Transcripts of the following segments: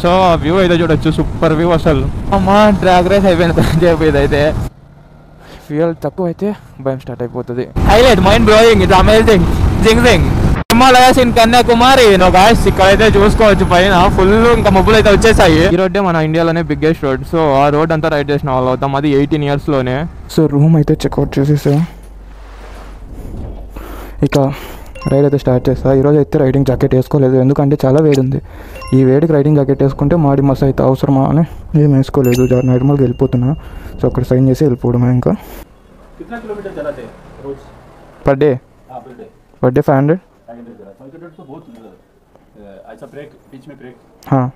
So ఆ view అయితే చూడొచ్చు, సూపర్ వ్యూ అసలు. అమ్మా డ్రాగ్ రేస్ అయిపోయింది ఇదైతే. ఫ్యూయల్ తక్కువ అయితే భయం స్టార్ట్ అయిపోతుంది. Highlight mind blowing, it's amazing జింగ్ హిమాలయాస్ ఇన్ కన్యాకుమారి. గాయ్స్ ఇక్కడైతే చూసుకోవచ్చు పైన ఫుల్ ఇంకా మబ్బులు అయితే వచ్చేసాయి. ఈ రోడ్డే మన ఇండియాలోనే బిగ్గెస్ట్ రోడ్. సో ఆ రోడ్ అంతా రైడ్ చేసిన వాళ్ళు అవుతాం, అది 18 years లోనే. సో రూమ్ అయితే చెక్అవుట్ చేసేసా, ఇక రైడ్ అయితే స్టార్ట్ చేస్తా. ఈరోజు అయితే రైడింగ్ జాకెట్ వేసుకోలేదు, ఎందుకంటే చాలా వేడి ఉంది. ఈ వేడికి రైడింగ్ జాకెట్ వేసుకుంటే మాడి మస అయితే అవసరమా అని ఏం వేసుకోలేదు, నార్మల్గా వెళ్ళిపోతున్నా. సో అక్కడ సైన్ చేసి వెళ్ళిపోవడమే. ఇంకా పర్ డే 500. तो बहुत ऐसा ब्रेक बीच में ब्रेक. हाँ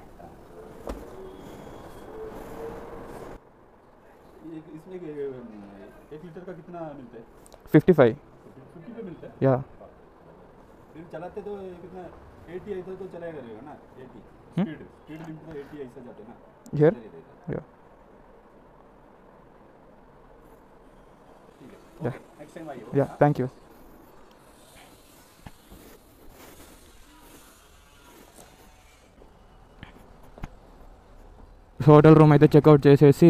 इसमें 1 लीटर का कितना मिलता है? 55 पे मिलता है या फिर चलाते तो कितना 80 ऐसा तो चलाएगा रहेगा ना. 80 स्पीड लिमिट तो 80 ऐसा जाते ना हियर या नेक्स्ट टाइम आइए. या थैंक यू. హోటల్ రూమ్ అయితే చెక్అవుట్ చేసేసి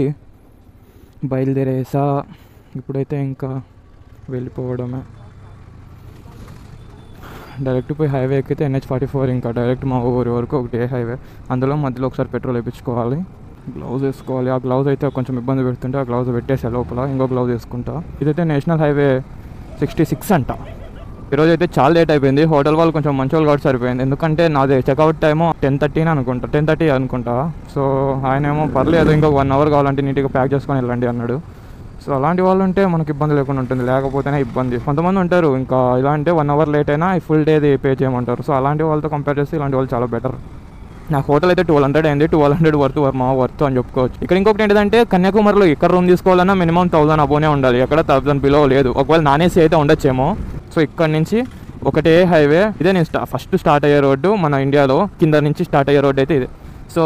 బయలుదేరేసా. ఇప్పుడైతే ఇంకా వెళ్ళిపోవడమే. డైరెక్ట్ పోయి హైవే ఎక్కితే NH44 ఇంకా డైరెక్ట్ మా ఊరి వరకు ఒకటే హైవే. అందులో మధ్యలో ఒకసారి పెట్రోల్ వేయించుకోవాలి. గ్లౌజ్ వేసుకోవాలి. ఆ గ్లౌజ్ అయితే కొంచెం ఇబ్బంది పెడుతుంటే ఆ గ్లౌజ్ పెట్టేసా లోపల, ఇంకో గ్లౌజ్ వేసుకుంటా. ఇదైతే నేషనల్ హైవే 66 అంట. ఈరోజు అయితే చాలా లేట్ అయిపోయింది. హోటల్ వాళ్ళు కొంచెం మంచి వాళ్ళు కాబట్టి సరిపోయింది, ఎందుకంటే నాది చెక్అవుట్ టైము 10:30 అనుకుంటా. సో ఆయన ఏమో పర్లేదు ఇంకొక 1 hour కావాలంటే నీట్గా ప్యాక్ చేసుకొని వెళ్ళండి అన్నాడు. సో అలాంటి వాళ్ళు ఉంటే మనకి ఇబ్బంది లేకుండా ఉంటుంది, లేకపోతేనే ఇబ్బంది. కొంతమంది ఉంటారు ఇంకా ఇలా అంటే 1 hour లేట్ అయినా ఫుల్ డేది పే చేయమంటారు. సో అలాంటి వాళ్ళతో కంపేర్ చేస్తే ఇలాంటి వాళ్ళు చాలా బెటర్. నా హోటల్ అయితే 1200 అయింది. 1200 వర్త్ అని చెప్పుకోవచ్చు. ఇక్కడ ఇంకొకటి ఏంటంటే కన్యాకుమారిలో ఇక్కడ రూమ్ తీసుకోవాలన్నా మినిమం 1000 అబోనే ఉండాలి, ఎక్కడ 1000 బిలో లేదు. ఒకవేళ నానేసి అయితే ఉండొచ్చేమో. సో ఇక్కడ నుంచి ఒకటే హైవే ఇదే. నేను ఫస్ట్ స్టార్ట్ అయ్యే రోడ్డు మన ఇండియాలో కింద నుంచి స్టార్ట్ అయ్యే రోడ్ అయితే ఇది. సో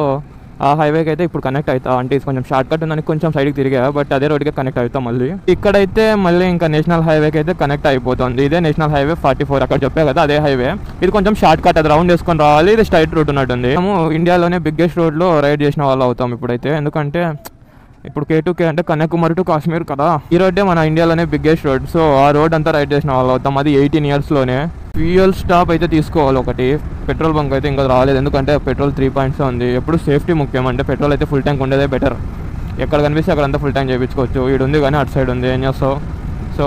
ఆ హైవేకి అయితే ఇప్పుడు కనెక్ట్ అవుతా. అంటే ఇది కొంచెం షార్ట్ కట్ ఉందని కొంచెం సైడ్కి తిరిగా, బట్ అదే రోడ్కి కనెక్ట్ అవుతాం మళ్ళీ. ఇక్కడైతే మళ్ళీ ఇంకా నేషనల్ హైవేకి అయితే కనెక్ట్ అయిపోతుంది. ఇదే నేషనల్ హైవే 44 అక్కడ చెప్పే కదా అదే హైవే. ఇది కొంచెం షార్ట్ కట్, అది రౌండ్ వేసుకొని రావాలి. ఇది స్ట్రైట్ రూట్ ఉన్నట్టుంది. మేము ఇండియాలోనే బిగ్గెస్ట్ రోడ్లో రైడ్ చేసిన వాళ్ళు అవుతాం ఇప్పుడైతే, ఎందుకంటే ఇప్పుడు K2K అంటే కన్యాకుమారి టు కాశ్మీర్ కదా. ఈ రోడ్డే మన ఇండియాలోనే బిగ్గెస్ట్ రోడ్. సో ఆ రోడ్ అంతా రైడ్ చేసిన వాళ్ళు అవుతాం, అది 18 years లోనే. ఫ్యూయల్ స్టాప్ అయితే తీసుకోవాలి ఒకటి. పెట్రోల్ బంక్ అయితే ఇంకా రాలేదు, ఎందుకంటే పెట్రోల్ 3 points ఉంది. ఎప్పుడు సేఫ్టీ ముఖ్యం, అంటే పెట్రోల్ అయితే ఫుల్ ట్యాంక్ ఉండేదే బెటర్. ఎక్కడ కనిపిస్తే అక్కడంతా ఫుల్ ట్యాంక్ చేయించుకోవచ్చు. ఈడు ఉంది కానీ అటు సైడ్ ఉంది, ఏం చేస్తావు. సో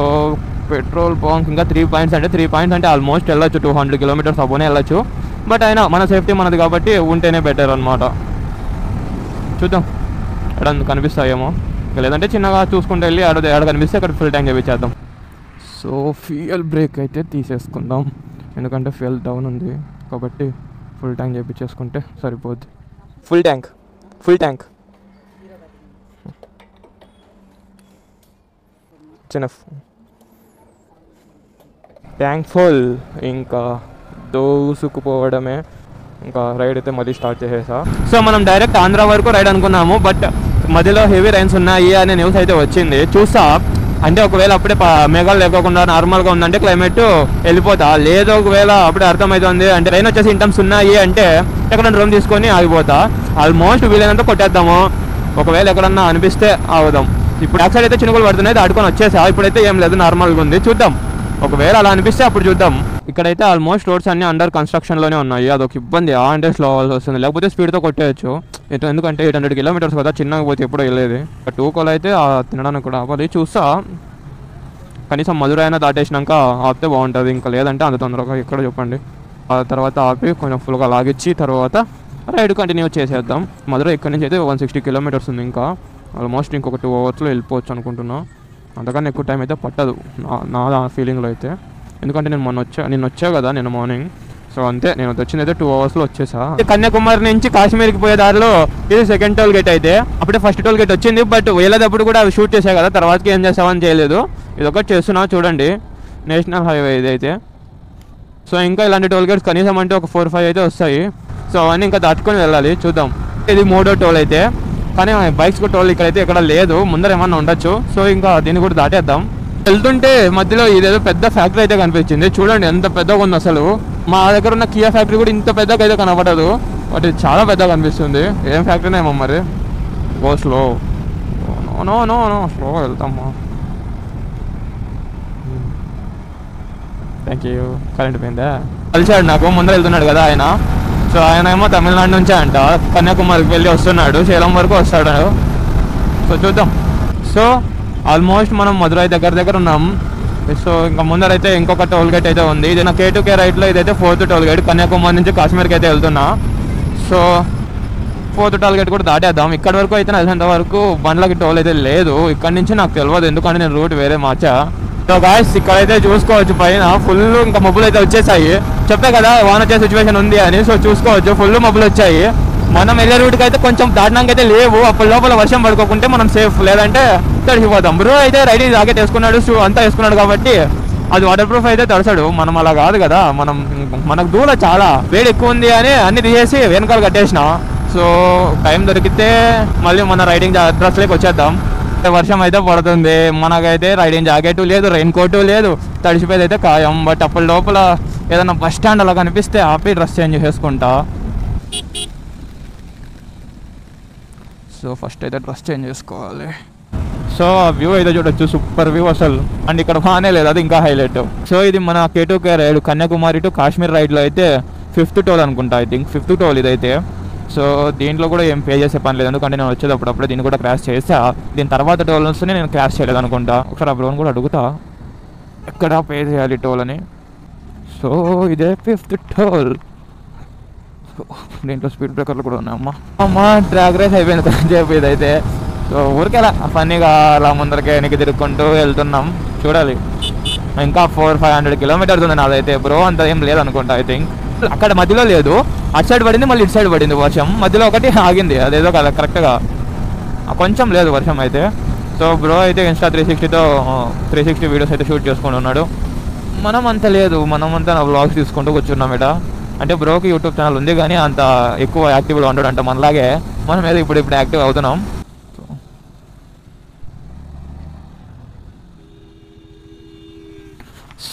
పెట్రోల్ బంక్ ఇంకా 3 points అంటే 3 points అంటే ఆల్మోస్ట్ వెళ్ళొచ్చు, 200 kilometers అబోనే వెళ్ళొచ్చు. బట్ అయినా మన సేఫ్టీ మనది కాబట్టి ఉంటేనే బెటర్ అనమాట. చూద్దాం ఎక్కడ కనిపిస్తాయేమో, లేదంటే చిన్నగా చూసుకుంటూ వెళ్ళి ఎక్కడ కనిపిస్తే అక్కడ ఫుల్ ట్యాంక్ చేయించేద్దాం. సో ఫ్యూయల్ బ్రేక్ అయితే తీసేసుకుందాం, ఎందుకంటే ఫ్యూయల్ డౌన్ ఉంది కాబట్టి ఫుల్ ట్యాంక్ చేయించేసుకుంటే సరిపోద్ది. ఫుల్ ట్యాంక్ చిన్న ట్యాంక్ ఫుల్. ఇంకా దోసుకుపోవడమే. ఇంకా రైడ్ అయితే మళ్ళీ స్టార్ట్ చేసేసా. సో మనం డైరెక్ట్ ఆంధ్ర వరకు రైడ్ అనుకున్నాము, బట్ మధ్యలో హెవీ రైన్స్ ఉన్నాయి అనే న్యూస్ అయితే వచ్చింది. చూస్తా, అంటే ఒకవేళ అప్పుడే మేఘాలు లేకోకుండా నార్మల్గా ఉందంటే క్లైమేట్ వెళ్ళిపోతా. లేదు ఒకవేళ అప్పుడే అర్థమవుతుంది అంటే రైన్ వచ్చేసి ఇంటమ్స్ ఉన్నాయి అంటే ఎక్కడ రూమ్ తీసుకొని ఆగిపోతా. ఆల్మోస్ట్ వీలైనంత కొట్టేద్దాము, ఒకవేళ ఎక్కడన్నా అనిపిస్తే ఆగుదాం. ఇప్పుడు బ్యాక్ సైడ్ అయితే చినుకులు పడుతున్నాయి, దాటుకొని వచ్చేసా. ఇప్పుడైతే ఏం లేదు, నార్మల్గా ఉంది. చూద్దాం, ఒకవేళ అలా అనిపిస్తే అప్పుడు చూద్దాం. ఇక్కడైతే ఆల్మోస్ట్ రోడ్స్ అన్నీ అండర్ కన్స్ట్రక్షన్లోనే ఉన్నాయి, అదొక ఇబ్బంది. అంటే స్లో అవ్వాల్సి వస్తుంది, లేకపోతే స్పీడ్తో కొట్టేయచ్చు. ఎందుకంటే 800 kilometers కదా, చిన్నగా పోతే ఎప్పుడో వెళ్ళేది. 2 కోలు అయితే తినడానికి కూడా ఆపాలి. చూస్తా, కనీసం మధుర అయినా దాటేసినాక ఆపితే బాగుంటుంది. ఇంకా లేదంటే అంత తొందరగా ఎక్కడ చెప్పండి. ఆ తర్వాత ఆపి కొంచెం ఫుల్గా లాగిచ్చి తర్వాత రైడ్ కంటిన్యూ చేసేద్దాం. మధుర ఇక్కడ నుంచి అయితే 160 kilometers ఉంది. ఇంకా ఆల్మోస్ట్ ఇంకొక 2 hours వెళ్ళిపోవచ్చు అనుకుంటున్నా. అంతకన్నా ఎక్కువ టైం అయితే పట్టదు నా ఫీలింగ్లో అయితే, ఎందుకంటే నేను వచ్చా కదా నేను మార్నింగ్. సో అంతే, నేను వచ్చింది అయితే 2 hours వచ్చేసా. కన్యాకుమారి నుంచి కాశ్మీర్కి పోయే దారిలో ఇది సెకండ్ టోల్ గేట్ అయితే. అప్పుడే ఫస్ట్ టోల్ గేట్ వచ్చింది, బట్ వెళ్ళేటప్పుడు కూడా అవి షూట్ చేసాయి కదా, తర్వాతకి ఏం చేసామని చేయలేదు. ఇది ఒకటి చేస్తున్నా చూడండి, నేషనల్ హైవే ఇది అయితే. సో ఇంకా ఇలాంటి టోల్ గేట్స్ కనీసం అంటే ఒక 4-5 అయితే వస్తాయి. సో అవన్నీ ఇంకా దాటుకొని వెళ్ళాలి. చూద్దాం. ఇది 3వ టోల్ అయితే, కానీ బైక్స్కి టోల్ ఇక్కడైతే ఎక్కడ లేదు, ముందర ఏమన్నా ఉండొచ్చు. సో ఇంకా దీన్ని కూడా దాటేద్దాం. వెళ్తుంటే మధ్యలో ఇదేదో పెద్ద ఫ్యాక్టరీ అయితే కనిపించింది. చూడండి ఎంత పెద్దగా ఉంది అసలు. మా దగ్గర ఉన్న కియా ఫ్యాక్టరీ కూడా ఇంత పెద్దగా అయితే కనబడదు. బట్ ఇది చాలా పెద్దగా కనిపిస్తుంది. ఏం ఫ్యాక్టరీనే ఏమో మరి. Go slow. No no no slow వెళ్తామ్మా. Thank you. కరెంట్ పోయిందా? కలిసాడు నాకు ముందర వెళ్తున్నాడు కదా ఆయన. సో ఆయన ఏమో తమిళనాడు నుంచే అంట కన్యాకుమారికి వెళ్ళి వస్తున్నాడు, సేలం వరకు వస్తాడు. సో చూద్దాం. సో ఆల్మోస్ట్ మనం మధురై దగ్గర ఉన్నాం. సో ఇంకా ముందరైతే ఇంకొక టోల్ గేట్ అయితే ఉంది. ఇది నా K2K రైట్లో ఇదైతే 4th టోల్ గేట్. కన్యాకుమారి నుంచి కాశ్మీర్కి అయితే వెళ్తున్నా. సో 4th టోల్ గేట్ కూడా దాటేద్దాం. ఇక్కడ వరకు అయితే తెలిసినంత వరకు బండ్లకి టోల్ అయితే లేదు. ఇక్కడ నుంచి నాకు తెలియదు ఎందుకంటే నేను రూట్ వేరే మార్చా. సో గాయస్ ఇక్కడైతే చూసుకోవచ్చు పైన ఫుల్ ఇంకా మబ్బులు అయితే వచ్చేసాయి. చెప్పే కదా వాన వచ్చే సిచ్యువేషన్ ఉంది అని. సో చూసుకోవచ్చు ఫుల్ మబ్బులు వచ్చాయి. మనం వెళ్ళే రూట్కి అయితే కొంచెం దాటడానికి అయితే లేవు. అప్పుడు లోపల వర్షం పడుకోకుంటే మనం సేఫ్, లేదంటే తడిసిపోతాం. బ్రో అయితే రైడింగ్ జాకెట్ వేసుకున్నాడు, షూ అంతా వేసుకున్నాడు కాబట్టి అది వాటర్ ప్రూఫ్ అయితే తడసాడు. మనం అలా కాదు కదా, మనకు దూల చాలా వేడి ఎక్కువ ఉంది అని అన్ని తీసేసి వెనకాల కట్టేసిన. సో టైం దొరికితే మళ్ళీ మన రైడింగ్ డ్రెస్లోకి వచ్చేద్దాం. వర్షం అయితే పడుతుంది, మనకైతే రైడింగ్ జాకెట్ లేదు, రెయిన్ కోట్ లేదు, తడిసిపోయేది అయితే ఖాయం. బట్ అప్పటి లోపల ఏదైనా బస్ స్టాండ్ అలా కనిపిస్తే ఆపి డ్రెస్ చేంజ్ చేసుకుంటా. సో ఫస్ట్ అయితే డ్రెస్ చేంజ్ చేసుకోవాలి. సో ఆ వ్యూ అయితే చూడొచ్చు, సూపర్ వ్యూ అసలు. అండ్ ఇక్కడ బాగానే లేదు, అది ఇంకా హైలైట్. సో ఇది మన K2K ride Kanyakumari to Kashmir రైడ్లో అయితే 5th టోల్ అనుకుంటా. ఐ థింక్ 5th టోల్ ఇదైతే. సో దీంట్లో కూడా ఏం పే చేసే పని లేదు, ఎందుకంటే నేను వచ్చేటప్పుడు దీన్ని కూడా క్రాష్ చేసా. దీని తర్వాత టోల్ వస్తేనే నేను క్రాష్ చేయలేదు అనుకుంటా. ఒకసారి ఆ బ్రోన్ కూడా అడుగుతా ఎక్కడ పే చేయాలి టోల్ అని. సో ఇదే 5th టోల్. దీంట్లో స్పీడ్ బ్రేకర్లు కూడా ఉన్నాయి. అమ్మ డ్రాగ్ రేస్ అయిపోయింది కొంచెంసేపు ఇదైతే. సో ఊరికే అలా ఫన్నీగా అలా ముందరికి వెనక్కి తిరుక్కుంటూ వెళ్తున్నాం. చూడాలి ఇంకా 400-500 కిలోమీటర్స్ ఉంది నాదైతే. బ్రో అంత ఏం లేదనుకుంటా. ఐ థింక్ అక్కడ మధ్యలో లేదు, అటు సైడ్ పడింది మళ్ళీ ఇటు సైడ్ పడింది వర్షం. మధ్యలో ఒకటి ఆగింది, అదేదో కదా కరెక్ట్గా కొంచెం లేదు వర్షం అయితే. సో బ్రో అయితే Insta 360తో 360 వీడియోస్ అయితే షూట్ చేసుకుని ఉన్నాడు. మనం అంత లేదు, మనమంతా నా వ్లాగ్స్ తీసుకుంటూ కూర్చున్నాం ఇట. అంటే బ్రోకి యూట్యూబ్ ఛానల్ ఉంది కానీ అంత ఎక్కువ యాక్టివ్గా ఉండడు అంట మనలాగే. మనం ఏదో ఇప్పుడు యాక్టివ్ అవుతున్నాం.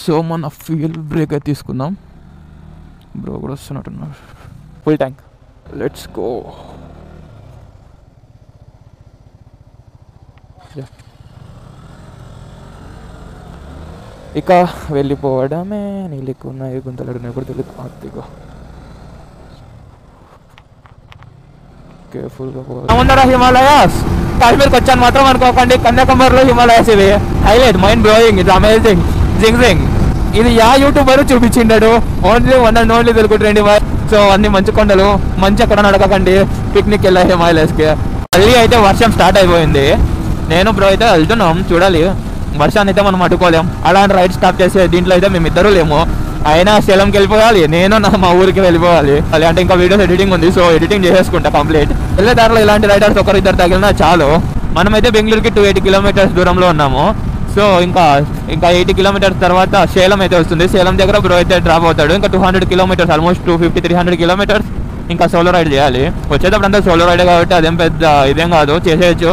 సో మన ఫ్యూయల్ బ్రేక్ అయితే తీసుకుందాం. బ్రో కూడా వస్తున్నట్టున్నారు. Full tank. Let's go. ఇక వెళ్ళిపోవడమే. నీళ్ళకు ఉన్నాయి గుంతలు కూడా తెలియదు. అదిగో కేర్ఫుల్గా పోవాలి. హిమాలయాస్ కాశ్మీర్కి వచ్చాను మాత్రం అనుకోకండి. కన్యాకుమారిలో హిమాలయాస్ ఇవి highlight, mind blowing, it's amazing. జింగ్ ఇది యూట్యూబర్ చూపించిండాడు. ఓన్లీ ఓన్లీ తెలుగుంటండి. సో అన్ని మంచు కొండలు, మంచి ఎక్కడ నడకకండి. పిక్నిక్ వెళ్ళా హిమాలయాస్కి. మళ్ళీ అయితే వర్షం స్టార్ట్ అయిపోయింది. నేను బ్రో అయితే వెళ్తున్నాం. చూడాలి, వర్షాన్ని అయితే మనం అడ్డుకోలేం. అలాంటి రైడ్ స్టాప్ చేసే దీంట్లో అయితే మేము ఇద్దరు లేము. అయినా సేలంకి వెళ్ళిపోవాలి, నేను మా ఊరికి వెళ్ళిపోవాలి. అంటే ఇంకా వీడియోస్ ఎడిటింగ్ ఉంది, సో ఎడిటింగ్ చేసేసుకుంటా కంప్లీట్. వెళ్ళే దారిలో ఇలాంటి రైడర్స్ ఒకరిద్దరు తగిలినా చాలు. మనమైతే బెంగళూరుకి 280 కిలోమీటర్స్ దూరంలో ఉన్నాము. సో ఇంకా 80 కిలోమీటర్స్ తర్వాత సేలం అయితే వస్తుంది. సేలం దగ్గర బ్రో అయితే డ్రాప్ అవుతాడు. ఇంకా 200 కిలోమీటర్స్, ఆల్మోస్ట్ 250-300 కిలోమీటర్స్ ఇంకా సోలో రైడ్ చేయాలి. వచ్చేటప్పుడు అంతా సోలో రైడ్ కాబట్టి అదేం పెద్ద ఇదేం కాదు, చేసేయచ్చు.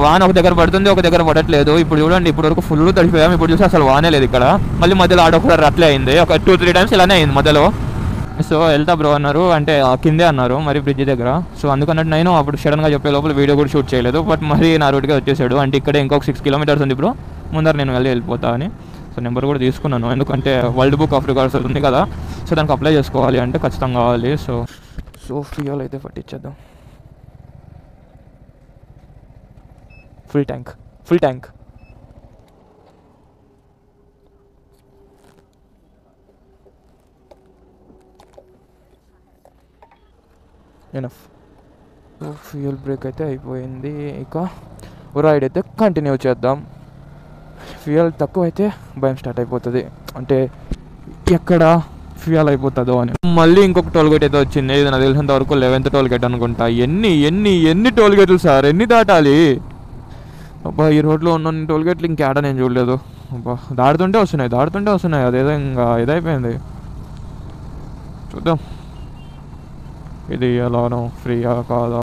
వాన ఒక దగ్గర పడుతుంది, ఒక దగ్గర పడట్లేదు. ఇప్పుడు చూడండి, ఇప్పుడు వరకు ఫుల్ తడిపోయాం. ఇప్పుడు చూసి అసలు వానే లేదు ఇక్కడ. మళ్ళీ మధ్యలో ఆడొకసారి అట్లే అయింది, ఒక 2-3 టైమ్స్ ఇలానే అయింది మధ్యలో. సో వెళ్తా బ్రో అన్నారు, అంటే కిందే అన్నారు మరి బ్రిడ్జ్ దగ్గర. సో అందుకన్నట్టు నేను అప్పుడు సడన్గా చెప్పే లోపల వీడియో కూడా షూట్ చేయలేదు. బట్ మరి నా రూట్గా వచ్చేసాడు. అంటే ఇక్కడే ఇంకొక 6 కిలోమీటర్స్ ఉంది బ్రో, ముందర నేను వెళ్ళిపోతా అని. సో నెంబర్ కూడా తీసుకున్నాను, ఎందుకంటే వరల్డ్ బుక్ ఆఫ్ రికార్డ్స్ ఉంది కదా. సో దానికి అప్లై చేసుకోవాలి అంటే ఖచ్చితంగా కావాలి. సో ఫ్యూయల్ అయితే పట్టించేద్దాం. Full tank. Enough. So fuel break అయితే అయిపోయింది. ఇక రైడ్ అయితే కంటిన్యూ చేద్దాం. ఫ్యూయల్ తక్కువ అయితే భయం స్టార్ట్ అయిపోతుంది, అంటే ఎక్కడ ఫ్యూయల్ అయిపోతుందో అని. మళ్ళీ ఇంకొక టోల్ గేట్ అయితే వచ్చింది. ఇది నాకు తెలిసినంత వరకు 11th టోల్ గేట్ అనుకుంటా. ఎన్ని టోల్ గేట్లు సార్, ఎన్ని దాటాలి? అబ్బా ఈ రోడ్లో ఉన్న టోల్ గేట్లు ఇంకేడా నేను చూడలేదు. అబ్బా దాడుతుంటే వస్తున్నాయి. అదేదో ఇంకా ఇదైపోయింది. చూద్దాం ఇది ఎలానో ఫ్రీయా కాదా.